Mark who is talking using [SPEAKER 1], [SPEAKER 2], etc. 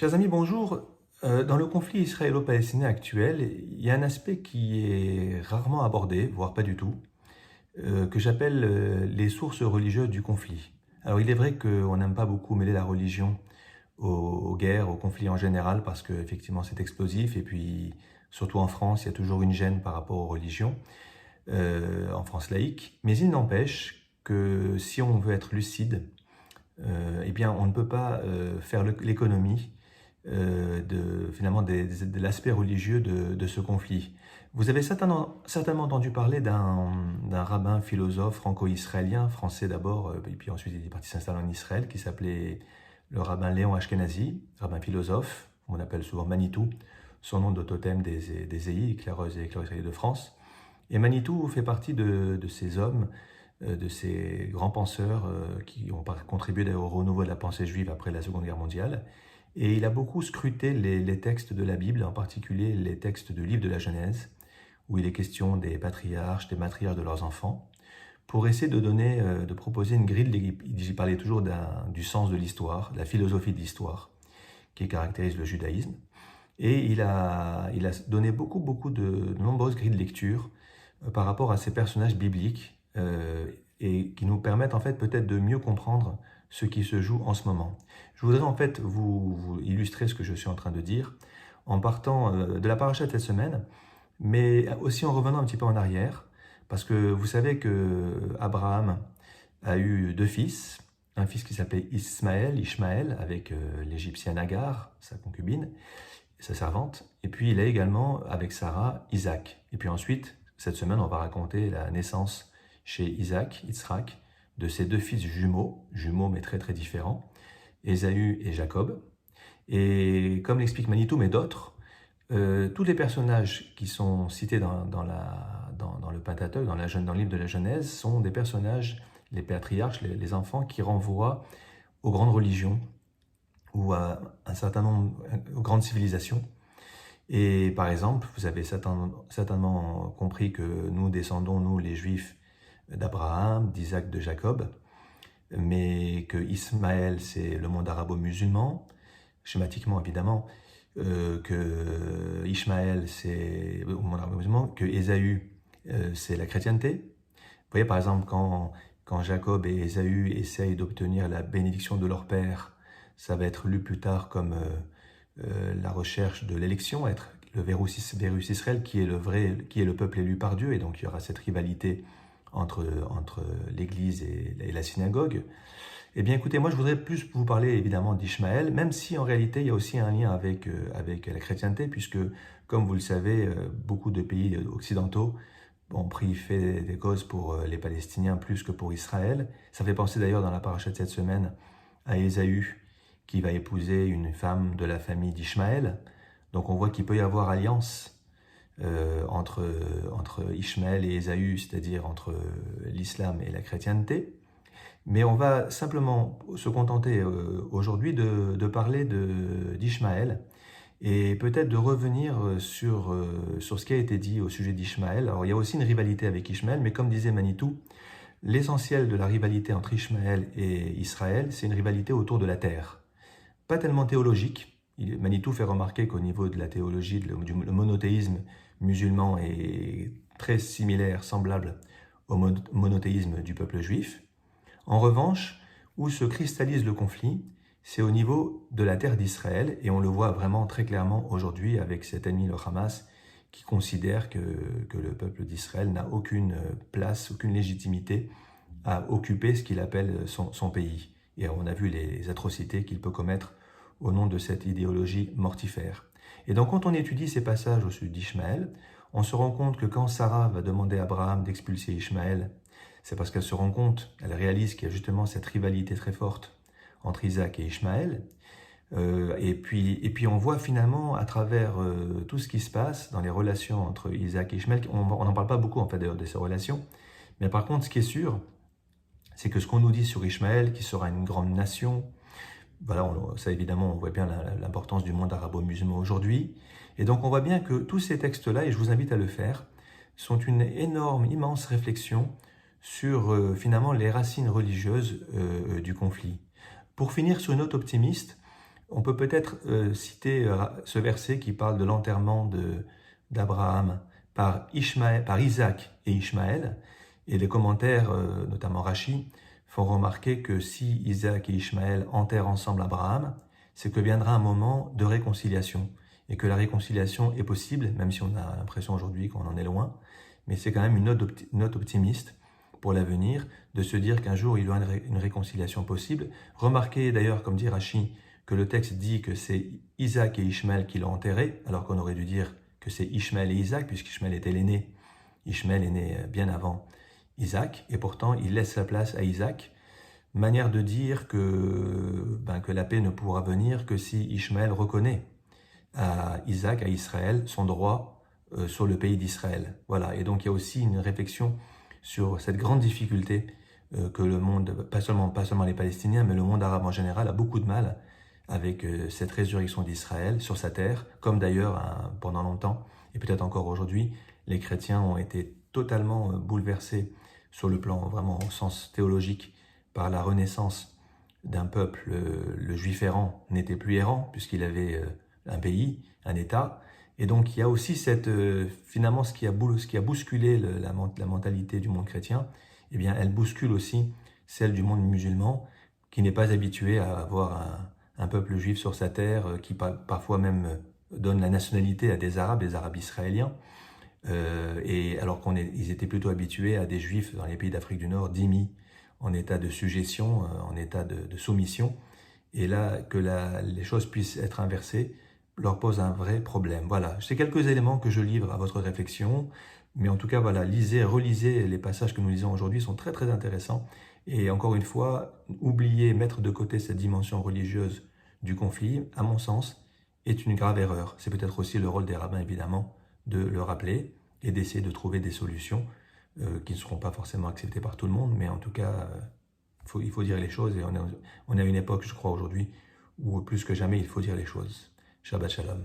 [SPEAKER 1] Chers amis, bonjour. Dans le conflit israélo-palestinien actuel, il y a un aspect qui est rarement abordé, voire pas du tout, que j'appelle les sources religieuses du conflit. Alors il est vrai qu'on n'aime pas beaucoup mêler la religion aux guerres, aux conflits en général, parce qu'effectivement c'est explosif, et puis surtout en France, il y a toujours une gêne par rapport aux religions, en France laïque. Mais il n'empêche que si on veut être lucide, eh bien on ne peut pas faire l'économie finalement de l'aspect religieux de ce conflit. Vous avez certainement entendu parler d'un rabbin philosophe franco-israélien, français d'abord, et puis ensuite il est parti s'installer en Israël, qui s'appelait le rabbin Léon Ashkenazi, rabbin philosophe, on l'appelle souvent Manitou, son nom de totem des EI, éclaireuses et éclaireurs israéliens de France. Et Manitou fait partie de ces hommes, de ces grands penseurs qui ont contribué d'ailleurs au renouveau de la pensée juive après la Seconde Guerre mondiale. Et il a beaucoup scruté les textes de la Bible, en particulier les textes du livre de la Genèse, où il est question des patriarches, des matriarches de leurs enfants, pour essayer de proposer une grille. Il parlait toujours du sens de l'histoire, de la philosophie de l'histoire, qui caractérise le judaïsme. Et il a donné beaucoup de nombreuses grilles de lecture par rapport à ces personnages bibliques et qui nous permettent en fait peut-être de mieux comprendre ce qui se joue en ce moment. Je voudrais en fait vous illustrer ce que je suis en train de dire en partant de la paracha de cette semaine, mais aussi en revenant un petit peu en arrière, parce que vous savez que Abraham a eu deux fils, un fils qui s'appelait Ishmaël, avec l'égyptienne Agar, sa concubine, sa servante, et puis il a également, avec Sarah, Isaac. Et puis ensuite, cette semaine, on va raconter la naissance chez Isaac, Yitzhak, de ses deux fils jumeaux mais très très différents, Ésaü et Jacob. Et comme l'explique Manitou, mais d'autres, tous les personnages qui sont cités dans le Pentateuque, dans le livre de la Genèse, sont des personnages, les patriarches, les enfants, qui renvoient aux grandes religions ou à un certain nombre, aux grandes civilisations. Et par exemple, vous avez certainement compris que nous descendons, nous les Juifs, d'Abraham, d'Isaac, de Jacob, mais que Ismaël, c'est le monde arabo-musulman, schématiquement évidemment, que Ishmaël, c'est le monde arabo-musulman, que Ésaü, c'est la chrétienté. Vous voyez par exemple quand Jacob et Ésaü essayent d'obtenir la bénédiction de leur père, ça va être lu plus tard comme la recherche de l'élection, être le Verus Israël, qui est le peuple élu par Dieu, et donc il y aura cette rivalité entre l'Église et la synagogue. Eh bien écoutez, moi je voudrais plus vous parler évidemment d'Ishmaël, même si en réalité il y a aussi un lien avec la chrétienté, puisque comme vous le savez, beaucoup de pays occidentaux ont pris fait des causes pour les Palestiniens plus que pour Israël. Ça fait penser d'ailleurs dans la paracha de cette semaine à Ésaü, qui va épouser une femme de la famille d'Ishmaël. Donc on voit qu'il peut y avoir alliance entre Ishmaël et Ésaü, c'est-à-dire entre l'islam et la chrétienté. Mais on va simplement se contenter aujourd'hui de parler d'Ishmaël et peut-être de revenir sur ce qui a été dit au sujet d'Ishmaël. Alors il y a aussi une rivalité avec Ishmaël, mais comme disait Manitou, l'essentiel de la rivalité entre Ishmaël et Israël, c'est une rivalité autour de la terre. Pas tellement théologique. Manitou fait remarquer qu'au niveau de la théologie, le monothéisme musulman est très similaire, semblable au monothéisme du peuple juif. En revanche, où se cristallise le conflit, c'est au niveau de la terre d'Israël, et on le voit vraiment très clairement aujourd'hui avec cet ennemi, le Hamas, qui considère que le peuple d'Israël n'a aucune place, aucune légitimité à occuper ce qu'il appelle son pays. Et on a vu les atrocités qu'il peut commettre au nom de cette idéologie mortifère. Et donc quand on étudie ces passages au sud d'Ishmaël, on se rend compte que quand Sarah va demander à Abraham d'expulser Ishmaël, c'est parce qu'elle se rend compte, elle réalise qu'il y a justement cette rivalité très forte entre Isaac et Ishmaël. Et puis on voit finalement à travers tout ce qui se passe dans les relations entre Isaac et Ishmaël, on n'en parle pas beaucoup en fait d'ailleurs de ces relations, mais par contre ce qui est sûr, c'est que ce qu'on nous dit sur Ishmaël, qui sera une grande nation, voilà, ça évidemment on voit bien l'importance du monde arabo-musulman aujourd'hui, et donc on voit bien que tous ces textes-là, et je vous invite à le faire, sont une énorme, immense réflexion sur finalement les racines religieuses du conflit. Pour finir sur une note optimiste, On peut peut-être citer ce verset qui parle de l'enterrement d'Abraham par Isaac et Ishmaël. Et les commentaires, notamment Rachi, font remarquer que si Isaac et Ishmaël enterrent ensemble Abraham, c'est que viendra un moment de réconciliation. Et que la réconciliation est possible, même si on a l'impression aujourd'hui qu'on en est loin. Mais c'est quand même une note optimiste pour l'avenir, de se dire qu'un jour il y aura une réconciliation possible. Remarquez d'ailleurs, comme dit Rachi, que le texte dit que c'est Isaac et Ishmaël qui l'ont enterré, alors qu'on aurait dû dire que c'est Ishmaël et Isaac, puisqu'Ishmaël était l'aîné. Ishmaël est né bien avant Isaac, et pourtant il laisse sa place à Isaac. Manière de dire que la paix ne pourra venir que si Ishmaël reconnaît à Isaac, à Israël, son droit sur le pays d'Israël. Voilà, et donc il y a aussi une réflexion sur cette grande difficulté que le monde, pas seulement les Palestiniens, mais le monde arabe en général a beaucoup de mal avec cette résurrection d'Israël sur sa terre, comme d'ailleurs pendant longtemps, et peut-être encore aujourd'hui, les chrétiens ont été totalement bouleversés sur le plan vraiment au sens théologique par la renaissance d'un peuple. Le juif errant n'était plus errant puisqu'il avait un pays, un État, et donc il y a aussi finalement ce qui a bousculé la mentalité du monde chrétien, eh bien elle bouscule aussi celle du monde musulman qui n'est pas habitué à avoir un peuple juif sur sa terre, qui parfois même donne la nationalité à des Arabes israéliens, et alors qu'ils étaient plutôt habitués à des Juifs dans les pays d'Afrique du Nord, dhimmis, en état de sujétion, en état de soumission, et là, que les choses puissent être inversées, leur pose un vrai problème. Voilà, c'est quelques éléments que je livre à votre réflexion, mais en tout cas, voilà, relisez les passages que nous lisons aujourd'hui, sont très très intéressants, et encore une fois, mettre de côté cette dimension religieuse du conflit, à mon sens, est une grave erreur. C'est peut-être aussi le rôle des rabbins, évidemment, de le rappeler et d'essayer de trouver des solutions qui ne seront pas forcément acceptées par tout le monde, mais en tout cas, il faut dire les choses, et on est à une époque, je crois, aujourd'hui, où plus que jamais, il faut dire les choses. Shabbat Shalom.